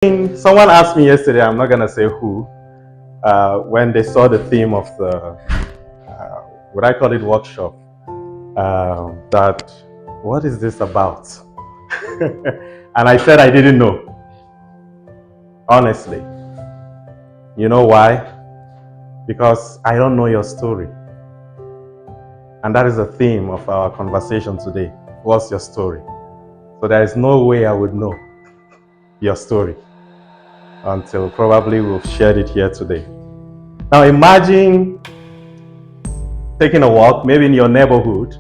Someone asked me yesterday, I'm not going to say who, when they saw the theme of the, what I call it, workshop, that what is this about? And I said I didn't know, honestly. You know why? Because I don't know your story. And that is the theme of our conversation today. What's your story? So there is no way I would know your story until probably we've shared it here today. Now imagine taking a walk, maybe in your neighborhood,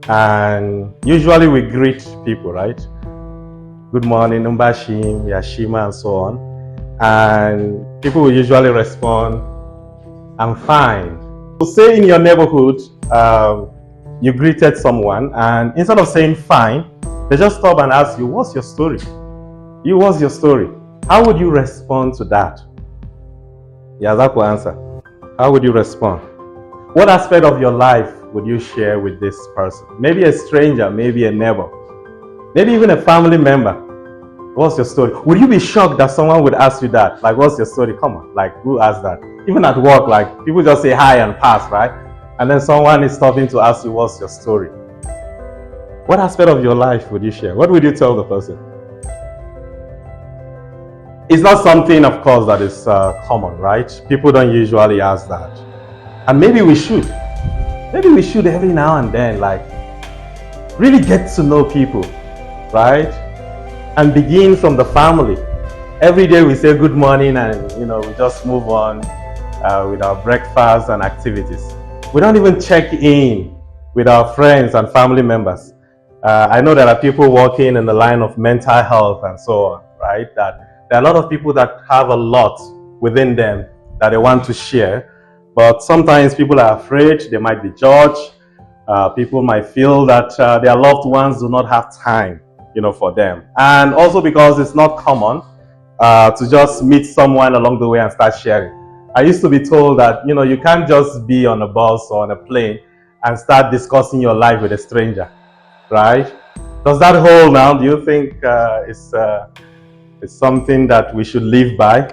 and usually we greet people, right? Good morning, Umbashim, Yashima, and so on. And people will usually respond, I'm fine. So say in your neighborhood, you greeted someone, and instead of saying fine, they just stop and ask you, what's your story? What's your story? How would you respond to that? Yazako answer. How would you respond? What aspect of your life would you share with this person? Maybe a stranger, maybe a neighbor, maybe even a family member. What's your story? Would you be shocked that someone would ask you that? Like, what's your story? Come on, like, who asked that? Even at work, like, people just say hi and pass, right? And then someone is stopping to ask you, what's your story? What aspect of your life would you share? What would you tell the person? It's not something, of course, that is common, right? People don't usually ask that. And maybe we should. Maybe we should every now and then, like, really get to know people, right? And begin from the family. Every day we say good morning and, we just move on with our breakfast and activities. We don't even check in with our friends and family members. I know there are people working in the line of mental health and so on, right? That there are a lot of people that have a lot within them that they want to share, but sometimes people are afraid they might be judged. People might feel that their loved ones do not have time, for them. And also because it's not common to just meet someone along the way and start sharing. I used to be told that, you can't just be on a bus or on a plane and start discussing your life with a stranger, right? Does that hold now? Do you think it's something that we should live by?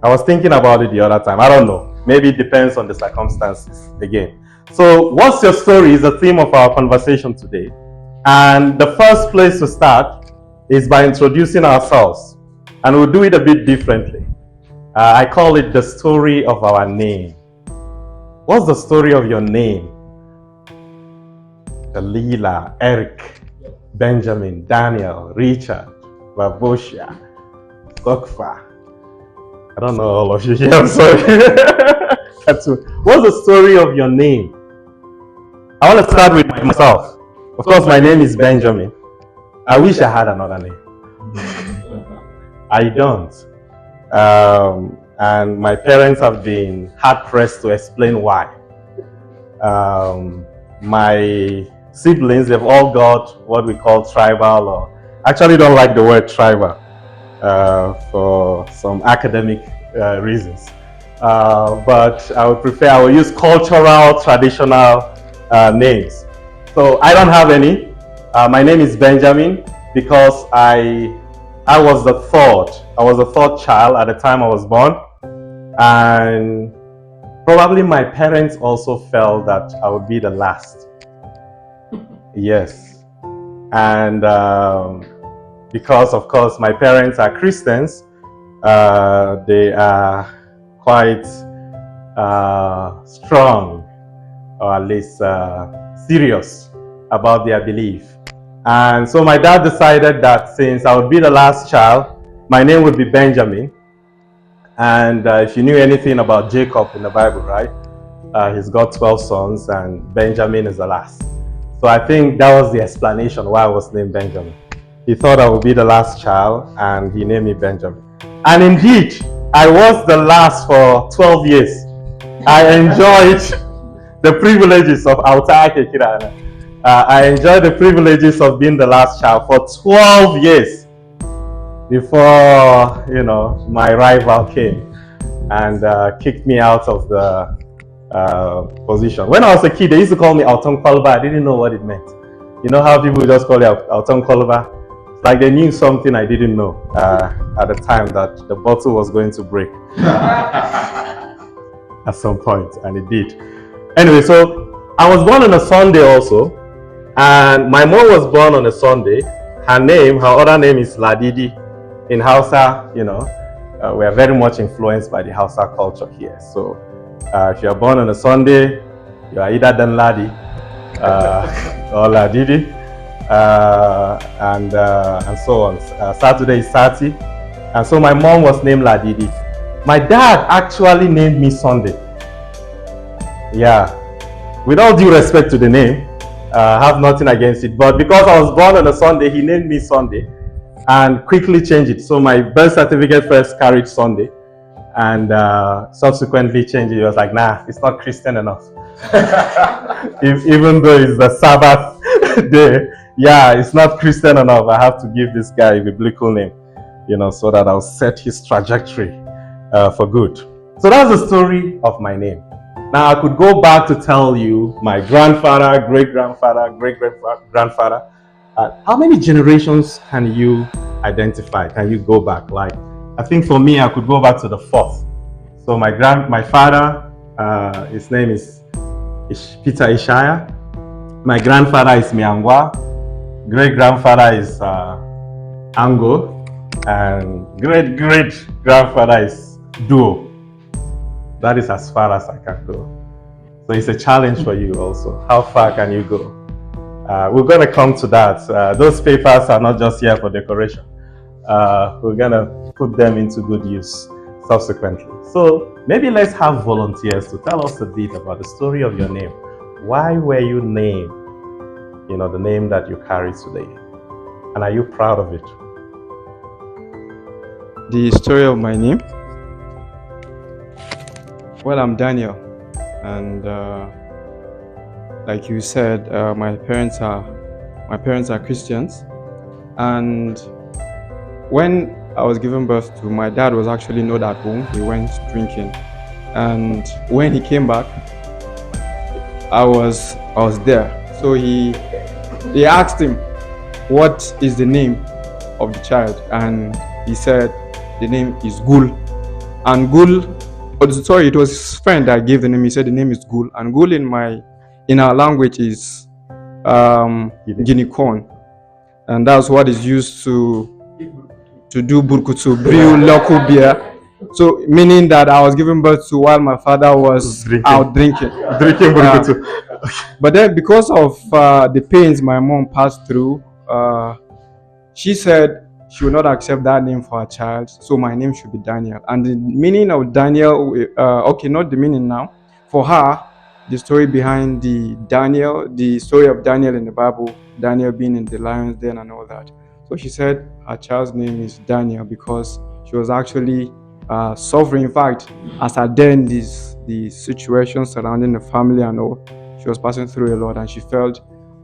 I was thinking about it the other time. I don't know. Maybe it depends on the circumstances again. So what's your story is the theme of our conversation today. And the first place to start is by introducing ourselves. And we'll do it a bit differently. I call it the story of our name. What's the story of your name? Dalila, Eric, Benjamin, Daniel, Richard, Babosha, Gokfa. I don't know all of you here, I'm sorry. What's the story of your name? I want to start with myself. Of course, my name is Benjamin. I wish I had another name. I don't. And my parents have been hard-pressed to explain why. My siblings, they've all got what we call tribal, or actually don't like the word tribal for some academic reasons. But I will use cultural, traditional names. So I don't have any. My name is Benjamin because I was the third. I was the third child at the time I was born. And probably my parents also felt that I would be the last. Yes. And because, of course, my parents are Christians, they are quite strong, or at least serious about their belief. And so my dad decided that since I would be the last child, my name would be Benjamin. And if you knew anything about Jacob in the Bible, right? He's got 12 sons and Benjamin is the last. So I think that was the explanation why I was named Benjamin. He thought I would be the last child and he named me Benjamin. And indeed, I was the last for 12 years. I enjoyed the privileges of I enjoyed the privileges of being the last child for 12 years before, my rival came and kicked me out of the position. When I was a kid, they used to call me Auton Kolba. I didn't know what it meant. You know how people just call you Auton Kolba? It's like they knew something I didn't know at the time, that the bottle was going to break at some point, and it did. Anyway, so I was born on a Sunday also, and my mom was born on a Sunday. Her other name is Ladidi. In Hausa, we are very much influenced by the Hausa culture here. So if you are born on a Sunday, you are either Dan Ladi or Ladidi, and so on. Saturday is Sati, and so my mom was named Ladidi. My dad actually named me Sunday. Yeah, with all due respect to the name, I have nothing against it, but because I was born on a Sunday, he named me Sunday and quickly changed it. So my birth certificate first carried Sunday, and subsequently changed it. He was like, nah, it's not Christian enough. Even though it's the Sabbath day, yeah, it's not Christian enough. I have to give this guy a biblical name, so that I'll set his trajectory for good. So that's the story of my name. Now I could go back to tell you my grandfather, great-grandfather, great-great-grandfather. How many generations can you identify? Can you go back? Like, I think for me, I could go back to the 4th. So my father, his name is Peter Ishaya. My grandfather is Mai Unguwa. Great-grandfather is Ango. And great-great-grandfather is Duo. That is as far as I can go. So it's a challenge for you also. How far can you go? We're going to come to that. Those papers are not just here for decoration. We're going to put them into good use subsequently. So maybe let's have volunteers to tell us a bit about the story of your name. Why were you named, the name that you carry today? And are you proud of it? The story of my name? Well, I'm Daniel, and like you said, my parents are Christians, and when I was given birth to, my dad was actually not at home. He went drinking, and when he came back, I was there. So he asked him, "What is the name of the child?" And he said, "The name is Gul." And Gul, sorry, it was his friend that gave the name. He said the name is Gul, and Gul in our language is guinea corn, and that's what is used to do burkutu, brew local beer. So meaning that I was given birth to while my father was out drinking burkutu. But then because of the pains my mom passed through, she said she will not accept that name for her child, so my name should be Daniel. And the meaning of Daniel, okay, not the meaning now. For her, the story behind the story of Daniel in the Bible, Daniel being in the lion's den and all that. So she said her child's name is Daniel because she was actually suffering. In fact, as her then the situation surrounding the family and all, she was passing through a lot, and she felt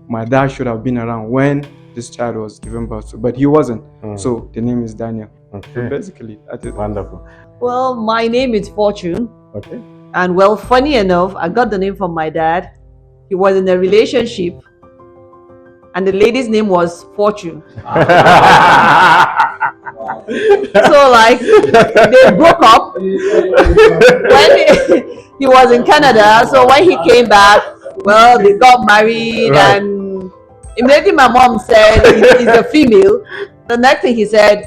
my dad should have been around when this child was given birth to, but he wasn't. So the name is Daniel. Okay. So basically, that is wonderful. Well, my name is Fortune. Okay. And well, funny enough, I got the name from my dad. He was in a relationship, and the lady's name was Fortune. So like they broke up when he was in Canada. So when he came back, well, they got married, right. And immediately my mom said he's a female. The next thing he said,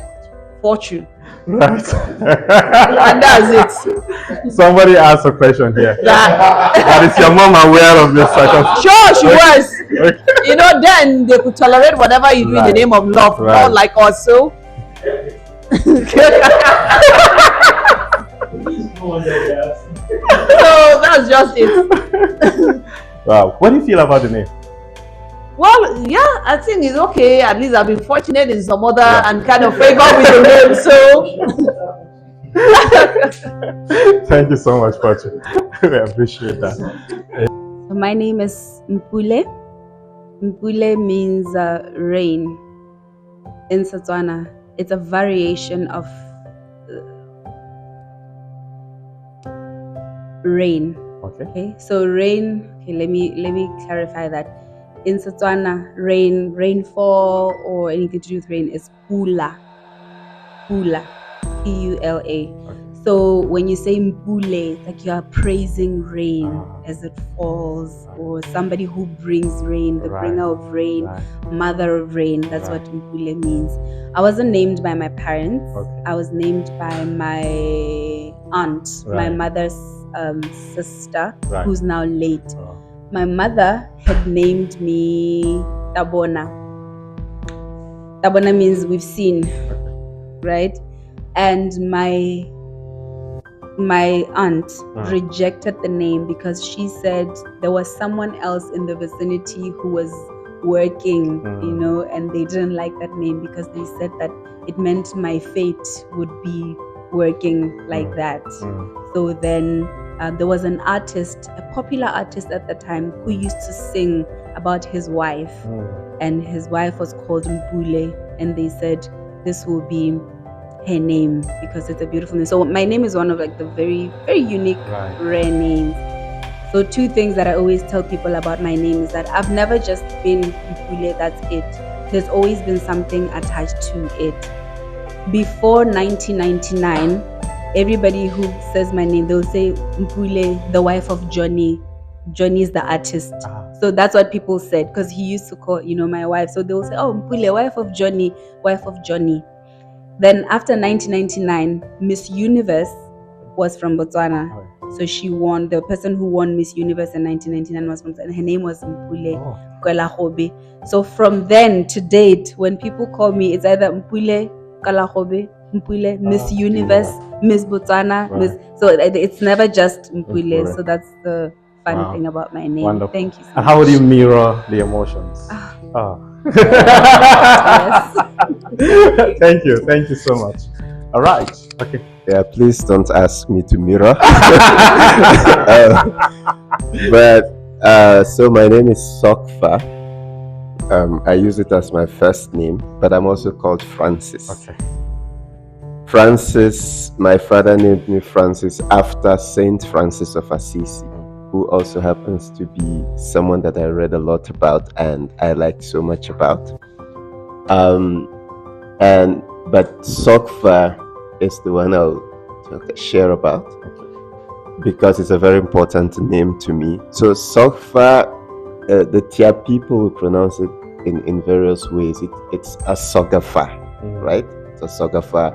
Fortune. Right. And that's it. Somebody asked a question here. But is your mom aware of your circumstances? Sure, she was. Okay. Then they could tolerate whatever you do in the name of love, not like us. So that's just it. Wow. What do you feel about the name? Well, yeah, I think it's okay. At least I've been fortunate in some other and kind of favored with the name. So thank you so much, Patrick. I appreciate that. So my name is Mpule. Mpule means rain in Setswana. It's a variation of rain. Okay. Okay. So rain. Okay. Let me clarify that. in Setswana, rainfall, or anything to do with rain is pula. Pula. Pula. So when you say mpule, it's like you are praising rain as it falls, or somebody who brings rain, the bringer of rain, mother of rain. That's what mpule means. I wasn't named by my parents. I was named by my aunt, my mother's sister, who's now late. My mother had named me Tabona. Tabona means we've seen, right? And my aunt rejected the name because she said there was someone else in the vicinity who was working, and they didn't like that name because they said that it meant my fate would be working like that. So then there was an artist, a popular artist at the time, who used to sing about his wife, and his wife was called Mpule, and they said this will be her name because it's a beautiful name. So my name is one of like the very, very unique, rare names. So two things that I always tell people about my name is that I've never just been Mpule, that's it. There's always been something attached to it. Before 1999, everybody who says my name, they'll say Mpule, the wife of Johnny. Johnny is the artist. So that's what people said because he used to call, my wife. So they'll say, oh, Mpule, wife of Johnny, wife of Johnny. Then after 1999, Miss Universe was from Botswana. So she won. The person who won Miss Universe in 1999 was from Botswana. Her name was Mpule Kalahobe. So from then to date, when people call me, it's either Mpule Kalahobe, Mpule, Miss Universe, Miss Botswana, Miss. So it's never just Mpule. So that's the fun thing about my name. Wonderful. Thank you so much. And how would you mirror the emotions? Yes. Thank you so much. All right. Okay. Yeah, please don't ask me to mirror. So my name is Sokfa. I use it as my first name, but I'm also called Francis. Okay. Francis, my father named me Francis after Saint Francis of Assisi, who also happens to be someone that I read a lot about and I liked so much about. But Sokfa is the one I'll share about because it's a very important name to me. So Sokfa, the Tia people will pronounce it in various ways. It's a Sogafa, right? It's a Sogafa.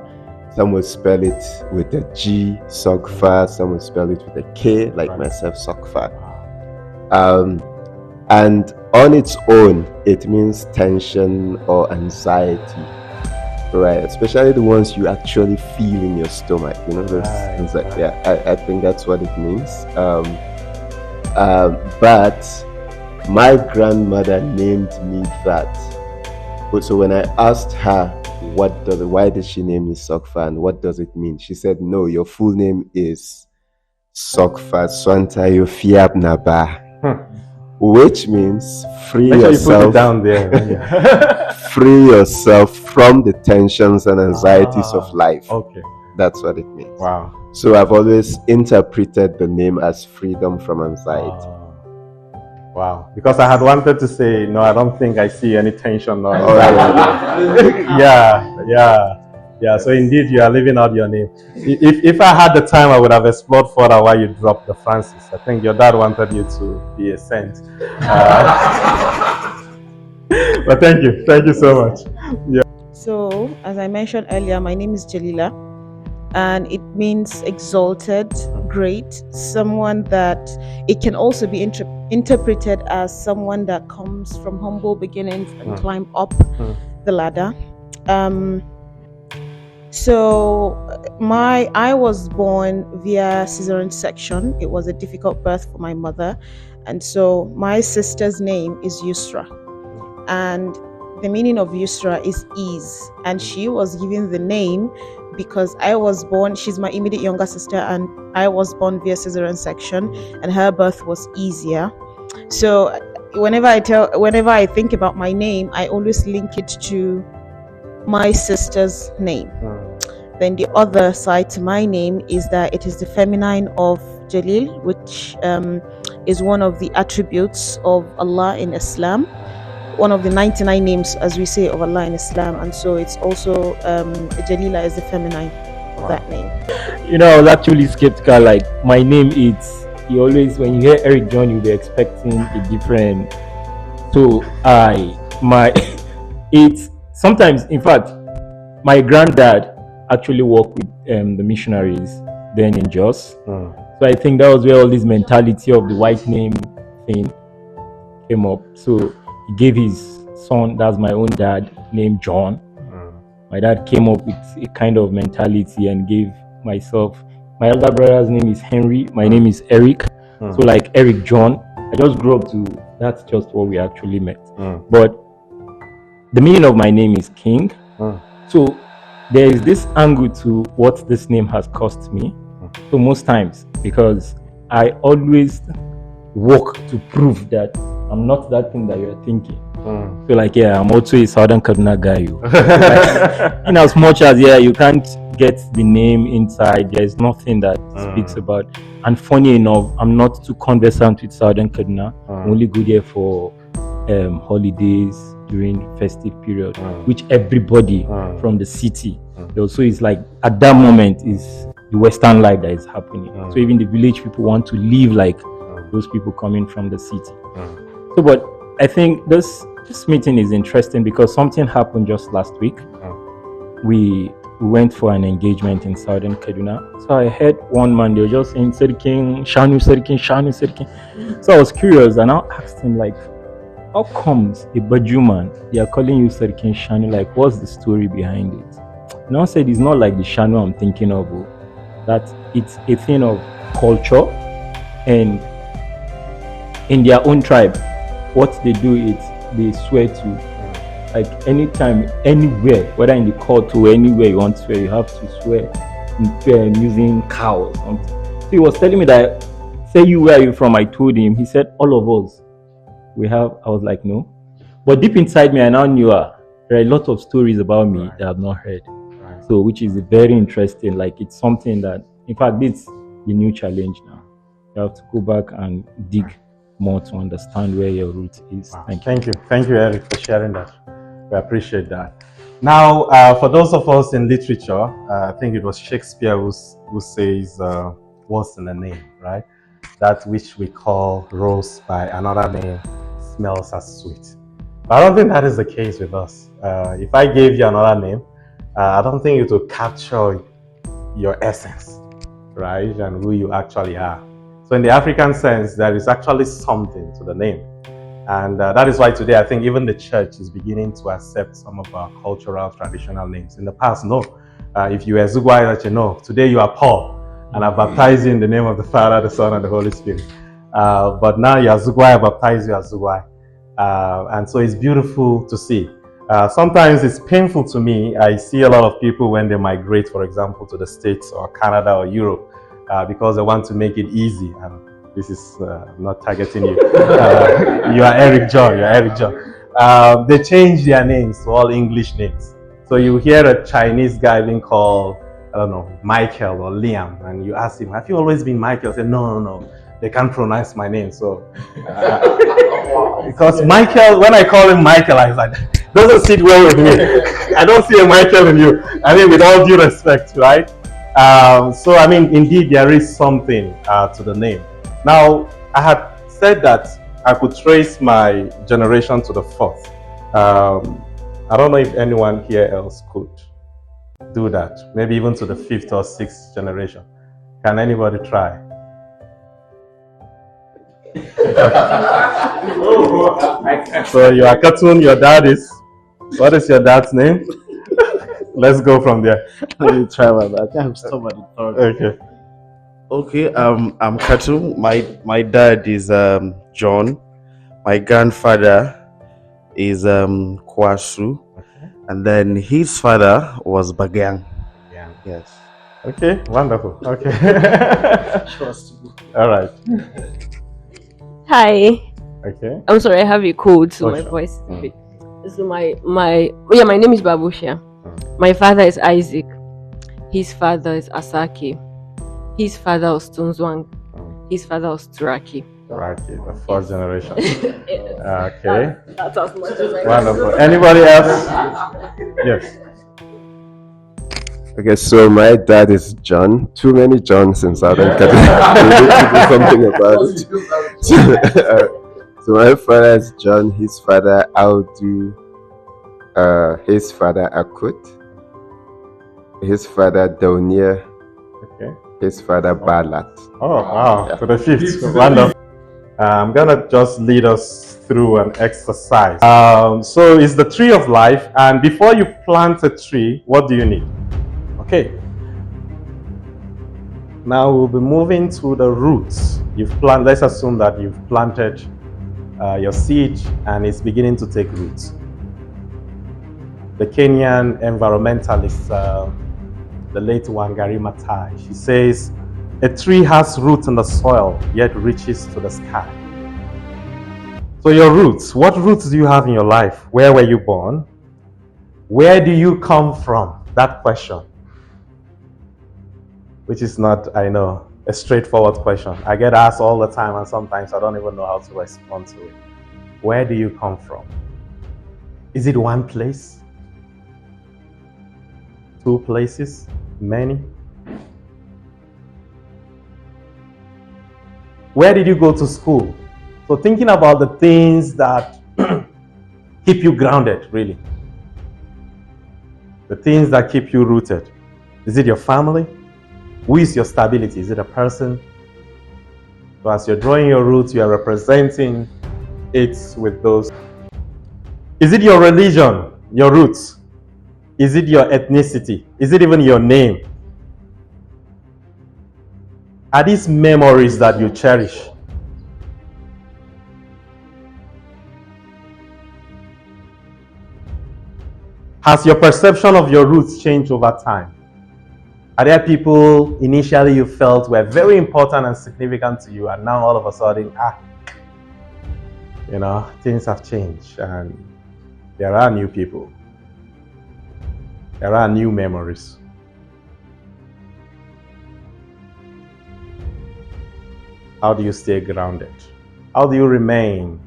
Some will spell it with a G, Sokfa. Some will spell it with a K, like myself, Sokfa. And on its own, it means tension or anxiety, right? Especially the ones you actually feel in your stomach. Those things like I think that's what it means. But my grandmother named me that. So when I asked her, why did she name me Sokfa and what does it mean? She said, no, your full name is Sokfa Swanta Yofiab Naba, which means free yourself. You put it down there. Free yourself from the tensions and anxieties of life. Okay. That's what it means. Wow. So I've always interpreted the name as freedom from anxiety. Wow. Because I had wanted to say, no, I don't think I see any tension or anxiety. Yeah. So indeed, you are living out your name. If I had the time, I would have explored further why you dropped the Francis. I think your dad wanted you to be a saint. But thank you so much. Yeah. So, as I mentioned earlier, my name is Jalila, and it means exalted, great, someone that it can also be interpreted as someone that comes from humble beginnings and climb up the ladder. I was born via cesarean section. It was a difficult birth for my mother, and so my sister's name is Yusra, and the meaning of Yusra is ease, and she was given the name because I was born, she's my immediate younger sister, and I was born via cesarean section, and her birth was easier. So whenever I think about my name, I always link it to my sister's name. Then the other side to my name is that it is the feminine of Jalil, which is one of the attributes of Allah in Islam, one of the 99 names, as we say, of Allah in Islam. And so it's also Jalila is the feminine of that name. You know, I was actually skeptical. Like, my name is, you always, when you hear Eric John, you'll be expecting a different. So it's sometimes, in fact, my granddad actually worked with the missionaries then in Jos. So I think that was where all this mentality of the white name thing came up. So he gave his son, that's my own dad, named John. My dad came up with a kind of mentality and gave myself, my elder brother's name is Henry, my name is Eric. So like Eric John, I just grew up to, that's just what we actually met. But the meaning of my name is King. So there is this angle to what this name has cost me. So most times, because I always work to prove that I'm not that thing that you're thinking. So like, yeah, I'm also a Southern Kaduna guy. Like, in as much as, yeah, you can't get the name inside, there's nothing that speaks about. And funny enough, I'm not too conversant with Southern Kaduna. I only go there for holidays during festive period, which everybody from the city also is like, at that moment is the Western life that is happening. So even the village people want to live like those people coming from the city. So, but I think this meeting is interesting because something happened just last week. We went for an engagement in Southern Kaduna. So I heard one man, they were just saying, Serikin, Shanu Serikin, Shanu Serikin. So I was curious and I asked him, like, how comes a Baju man, they are calling you Serikin Shanu? Like, what's the story behind it? And I said, it's not like the Shanu I'm thinking of, that it's a thing of culture, and in their own tribe, what they do is they swear to, like, anytime, anywhere, whether in the court or anywhere you want to swear, you have to swear using cows. So he was telling me that, say you, where are you from? I told him. He said, all of us, we have. I was like, no. But deep inside me, I now knew there are a lot of stories about me that I've not heard. So, which is very interesting. Like, it's something that, in fact, it's the new challenge now. You have to go back and dig more to understand where your root is. Thank you, Eric, for sharing that. We appreciate that. Now, for those of us in literature, I think it was Shakespeare who says, what's in a name, right? That which we call rose by another name smells as sweet. But I don't think that is the case with us. If I gave you another name, I don't think it will capture your essence, right? And who you actually are. So in the African sense, there is actually something to the name. And that is why today I think even the church is beginning to accept some of our cultural traditional names. In the past, no. If you were Zugwai, that you know, today you are Paul, and I baptize you in the name of the Father, the Son, and the Holy Spirit. But now you are Zugwai, I baptize you as Zugwai. And so it's beautiful to see. Sometimes it's painful to me. I see a lot of people when they migrate, for example, to the States or Canada or Europe, because they want to make it easy. And this is not targeting you. You are Eric John. You're Eric John. They change their names to all English names. So you hear a Chinese guy being called, I don't know, Michael or Liam, and you ask him, have you always been Michael? He said, no. They can't pronounce my name. So, because Michael, when I call him Michael, I was like, doesn't sit well with me. I don't see a Michael in you. I mean, with all due respect, right? So, I mean, indeed, there is something to the name. Now, I had said that I could trace my generation to the fourth. I don't know if anyone here else could do that. Maybe even to the fifth or sixth generation. Can anybody try? So you are Katun, your dad is, what is your dad's name? Let's go from there. Let me try my best. I think I'm still at the third. Okay, I'm Katun. My dad is John. My grandfather is Kwasu. And then his father was Bagang. Yeah. Yes. Okay, wonderful. Okay. All right. Hi. Okay. I'm sorry, I have a cold, so my sure. voice is a bit. So my name is Babusha. My father is Isaac. His father is Asake. His father was Tunzwang. his father was Turaki. Right, the fourth generation. Yes. Okay. That's as much as I Wonderful. Anybody else? Yes. Okay, so my dad is John. Too many Johns in Southern Kaduna. We need to do something about it. So my father is John. His father Audu. His father Akut. His father Daunia. Okay. His father Balat. Oh, wow. To the fifth. Wonderful. I'm going to just lead us through an exercise. So it's the tree of life. And before you plant a tree, what do you need? Okay. Now we'll be moving to the roots. Let's assume that you've planted your seed and it's beginning to take roots. The Kenyan environmentalist, the late Wangari Maathai, she says, a tree has roots in the soil, yet reaches to the sky. So your roots, what roots do you have in your life? Where were you born? Where do you come from? That question. Which is not, I know, a straightforward question. I get asked all the time and sometimes I don't even know how to respond to it. Where do you come from? Is it one place? Two places? Many? Where did you go to school? So thinking about the things that keep you grounded, really. The things that keep you rooted. Is it your family? Who is your stability? Is it a person? So as you're drawing your roots, you are representing it with those. Is it your religion, your roots? Is it your ethnicity? Is it even your name? Are these memories that you cherish? Has your perception of your roots changed over time? Are there people initially you felt were very important and significant to you, and now all of a sudden, things have changed and there are new people. There are new memories. How do you stay grounded? How do you remain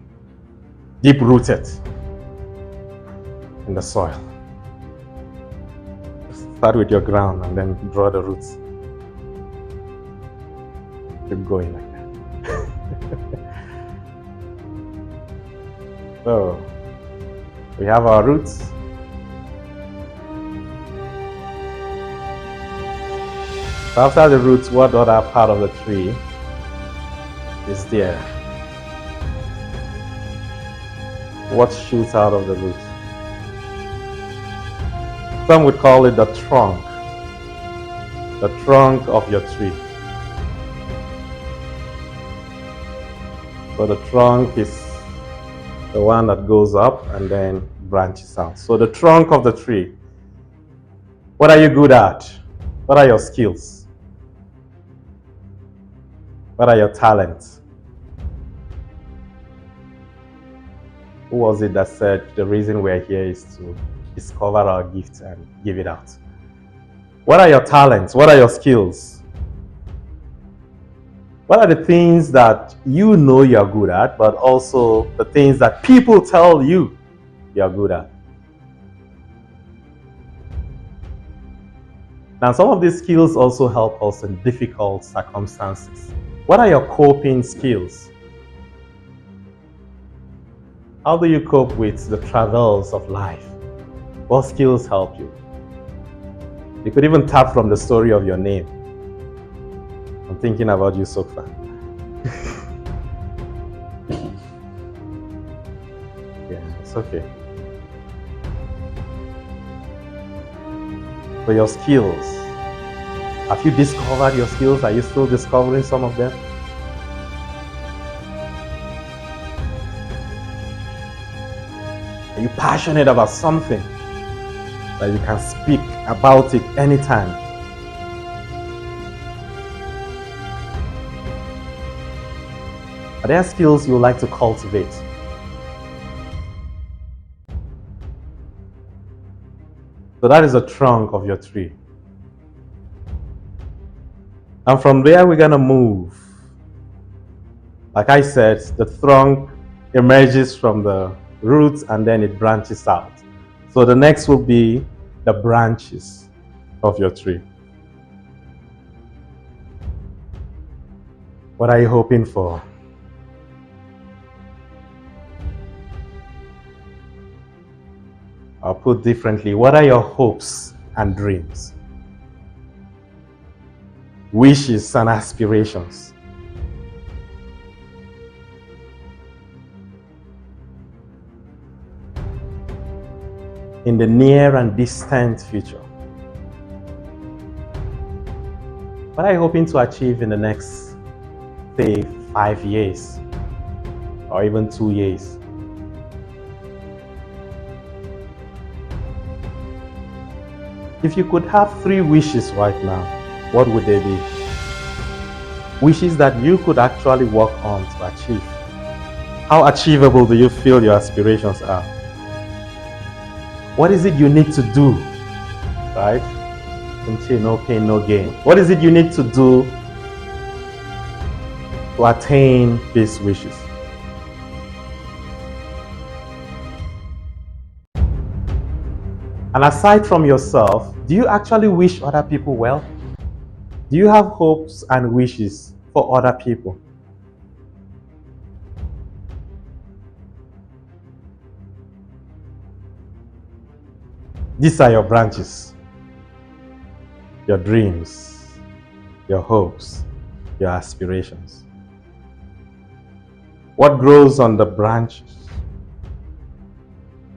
deep-rooted in the soil? Start with your ground and then draw the roots. Keep going like that. So, we have our roots. So after the roots, what other part of the tree is there? What shoots out of the roots? Some would call it the trunk of your tree. So the trunk is the one that goes up and then branches out. So the trunk of the tree. What are you good at? What are your skills? What are your talents? Who was it that said the reason we're here is to discover our gifts and give it out? What are your talents? What are your skills? What are the things that you know you're good at, but also the things that people tell you you're good at? Now, some of these skills also help us in difficult circumstances. What are your coping skills? How do you cope with the travails of life? What skills help you? You could even tap from the story of your name. I'm thinking about you, Sokfa. Yeah, it's okay. So your skills. Have you discovered your skills? Are you still discovering some of them? Are you passionate about something that you can speak about it anytime? Are there skills you would like to cultivate? So that is the trunk of your tree. And from there we're going to move Like I said, the trunk emerges from the roots and then it branches out. So the next will be the branches of your tree. What are you hoping for? Or put differently, what are your hopes and dreams? Wishes and aspirations. In the near and distant future. What are you hoping to achieve in the next, say, 5 years? Or even 2 years? If you could have 3 wishes right now, what would they be? Wishes that you could actually work on to achieve. How achievable do you feel your aspirations are? What is it you need to do, right? No pain, no gain. What is it you need to do to attain these wishes? And aside from yourself, do you actually wish other people well? Do you have hopes and wishes for other people? These are your branches, your dreams, your hopes, your aspirations. What grows on the branches?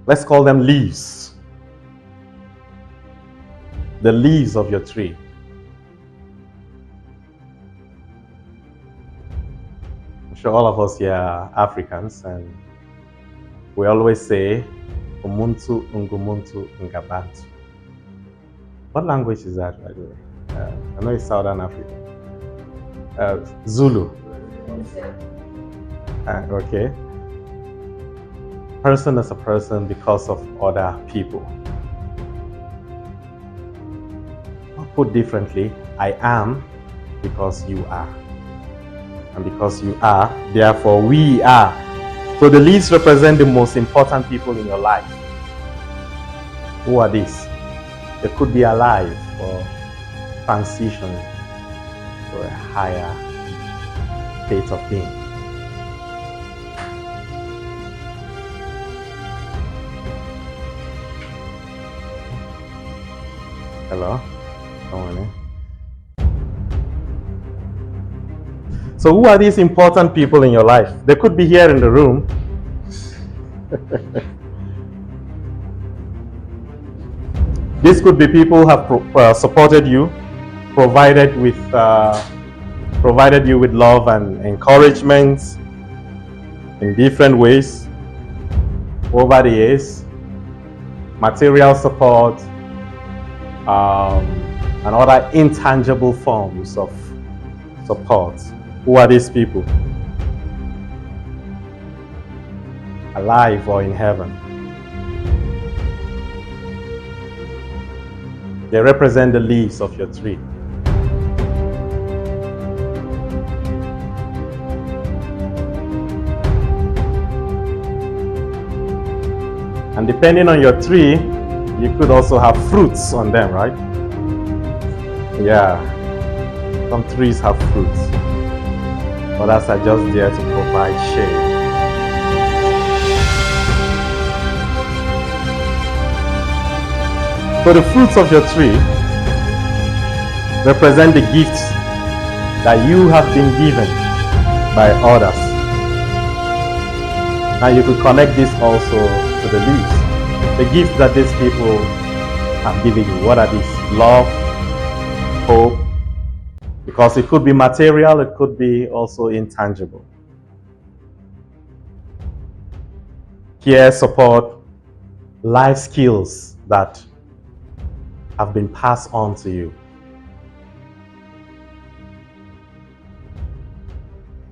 Let's call them leaves. The leaves of your tree. I'm sure all of us here are Africans, and we always say, Umuntu Ungumuntu Ngabantu. What language is that, by the way? I know it's Southern Africa. Zulu. Okay. Person is a person because of other people. Put differently, I am because you are. And because you are, therefore we are. So the leaves represent the most important people in your life. Who are these? They could be alive or transitioning to a higher state of being. Hello? Someone in? So who are these important people in your life? They could be here in the room. These could be people who have supported you, provided you with love and encouragement in different ways over the years, material support, and other intangible forms of support. Who are these people? Alive or in heaven? They represent the leaves of your tree. And depending on your tree, you could also have fruits on them, right? Yeah, some trees have fruits. Others are just there to provide shade. So the fruits of your tree represent the gifts that you have been given by others. Now you could connect this also to the leaves. The gifts that these people have given you. What are these? Love, hope, because it could be material, it could be also intangible. Care, support, life skills that have been passed on to you.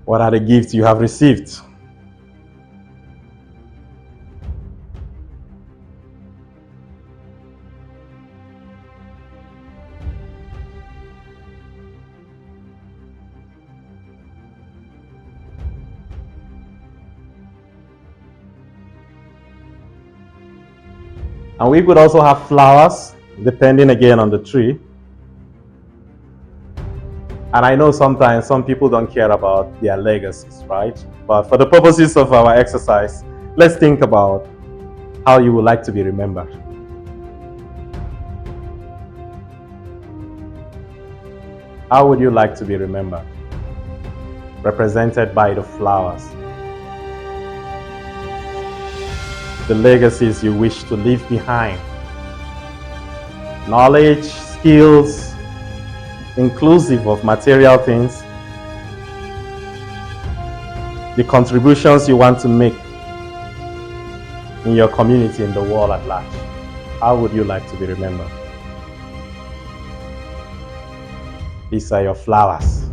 What are the gifts you have received? And we could also have flowers, depending again on the tree. And I know sometimes some people don't care about their legacies, right? But for the purposes of our exercise, let's think about how you would like to be remembered. How would you like to be remembered? Represented by the flowers. The legacies you wish to leave behind. Knowledge, skills, inclusive of material things. The contributions you want to make in your community, in the world at large. How would you like to be remembered? These are your flowers.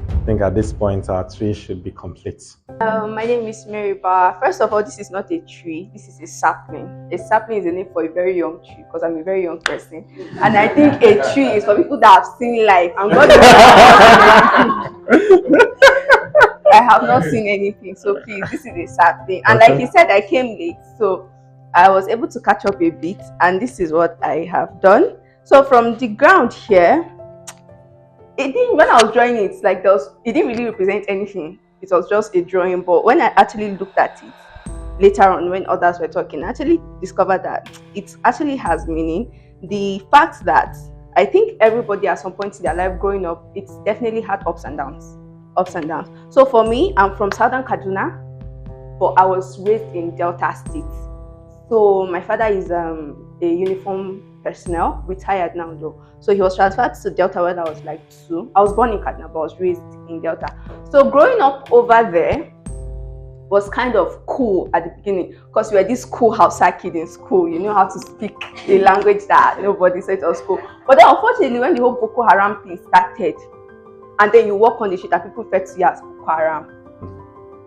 I think at this point our tree should be complete. My name is Mary Bar. First of all, this is not a tree, this is a sapling. A sapling is a name for a very young tree because I'm a very young person. And I think a tree is for people that have seen life. I'm not I have not seen anything, so please, this is a sapling. And like he said, I came late, so I was able to catch up a bit, and this is what I have done. So from the ground here, it didn't, when I was drawing it, like it didn't really represent anything. It was just a drawing, but when I actually looked at it later on when others were talking, I actually discovered that it actually has meaning. The fact that I think everybody at some point in their life growing up, it's definitely had ups and downs. So for me, I'm from southern Kaduna, but I was raised in Delta State. So my father is a uniform personnel, retired now though. So he was transferred to Delta when I was like 2. I was born in Kaduna, but I was raised in Delta. So growing up over there was kind of cool at the beginning because we were this cool Hausa kid in school. You know how to speak a language that nobody said was cool. But then unfortunately, when the whole Boko Haram thing started, and then you walk on the street and people refer to you as Boko Haram,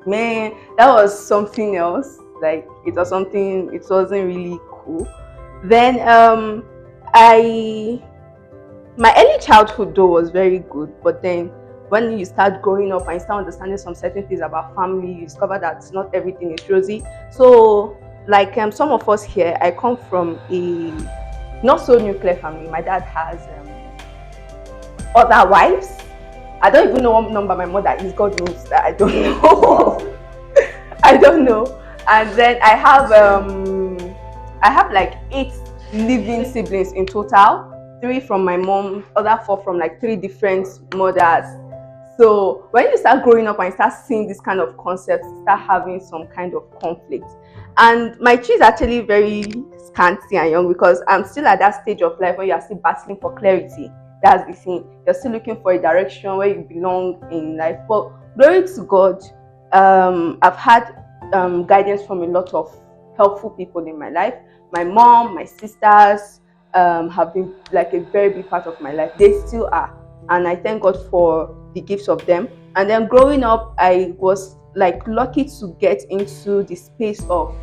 man, that was something else. Like it wasn't really cool. Then my early childhood though was very good, but then when you start growing up and you start understanding some certain things about family, you discover that not everything is rosy. So like some of us here, I come from a not so nuclear family. My dad has other wives. I don't even know what number my mother is. God knows that. I don't know. I don't know. And then I have like 8 living siblings in total. 3 from my mom, other 4 from like 3 different mothers. So when you start growing up and you start seeing this kind of concepts, you start having some kind of conflict. And my tree is actually very scanty and young because I'm still at that stage of life where you are still battling for clarity. That's the thing. You're still looking for a direction where you belong in life. But glory to God, I've had guidance from a lot of helpful people in my life. My mom, my sisters have been like a very big part of my life. They still are. And I thank God for the gifts of them. And then growing up, I was like lucky to get into the space of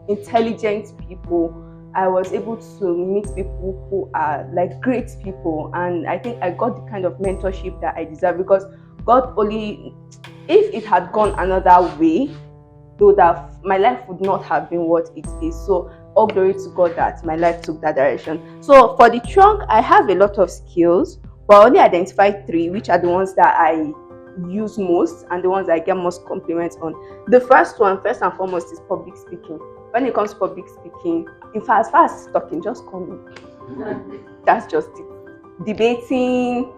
intelligent people. I was able to meet people who are like great people, and I think I got the kind of mentorship that I deserve because God only, if it had gone another way, though that my life would not have been what it is. So all glory to God that my life took that direction. So for the trunk, I have a lot of skills, but I only identify 3, which are the ones that I use most and the ones that I get most compliments on. The first one, first and foremost, is public speaking. When it comes to public speaking, in fact, as far as talking, just call me. That's just it. Debating,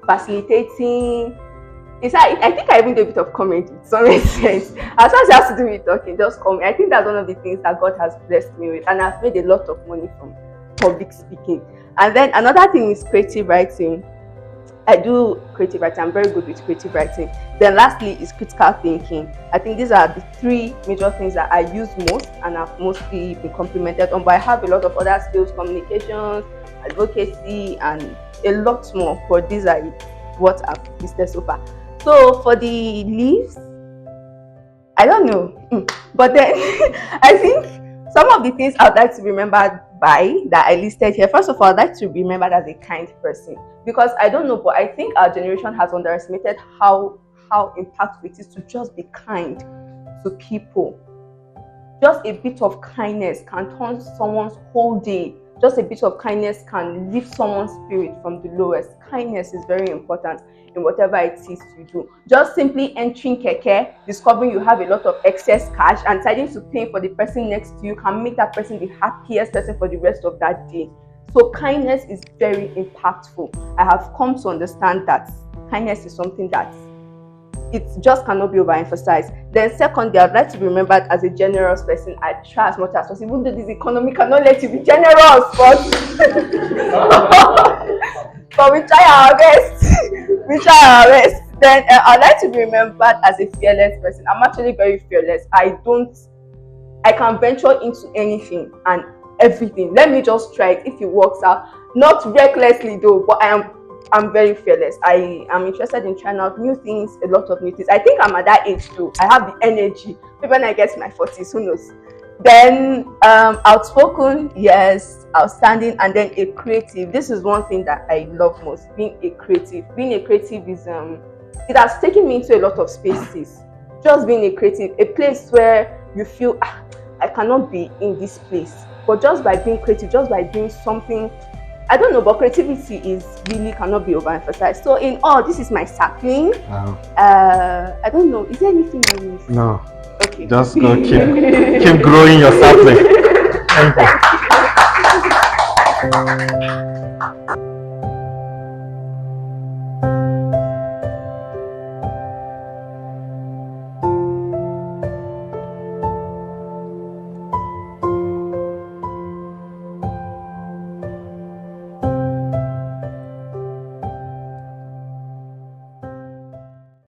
facilitating. I think I even do a bit of comedy to some extent. As far as it has to do with talking, just call me. I think that's one of the things that God has blessed me with, and I've made a lot of money from public speaking. And then another thing is creative writing. I do creative writing. I'm very good with creative writing. Then lastly is critical thinking. I think these are the 3 major things that I use most and have mostly been complimented on. But I have a lot of other skills, communications, advocacy, and a lot more. But these are what I've listed so far. So for the leaves, I don't know. But then I think some of the things I'd like to be remembered by that I listed here. First of all, I'd like to be remembered as a kind person. Because I don't know, but I think our generation has underestimated how how impactful it is to just be kind to people. Just a bit of kindness can turn someone's whole day. Just a bit of kindness can lift someone's spirit from the lowest. Kindness is very important in whatever it is you do. Just simply entering keke, discovering you have a lot of excess cash, and deciding to pay for the person next to you can make that person the happiest person for the rest of that day. So kindness is very impactful. I have come to understand that kindness is something that it just cannot be overemphasized. Then secondly, I'd like to be remembered as a generous person. I try as much as possible, even though this economy cannot let you be generous, but but we try our best. We try our best. Then I'd like to be remembered as a fearless person. I'm actually very fearless. I can venture into anything and everything. Let me just try it. If it works out, not recklessly though, but I'm very fearless. I am interested in trying out new things, a lot of new things. I think I'm at that age too. I have the energy. Maybe when I get to my 40s, who knows? Then outspoken, yes, outstanding, and then a creative. This is one thing that I love most, being a creative. Being a creative is it has taken me into a lot of spaces. Just being a creative, a place where you feel I cannot be in this place. But just by being creative, just by doing something, I don't know, but creativity is really cannot be overemphasized. So in all, this is my sapling. Wow. I don't know, is there anything I missed? No. Okay. Just go keep growing your sapling. Thank you.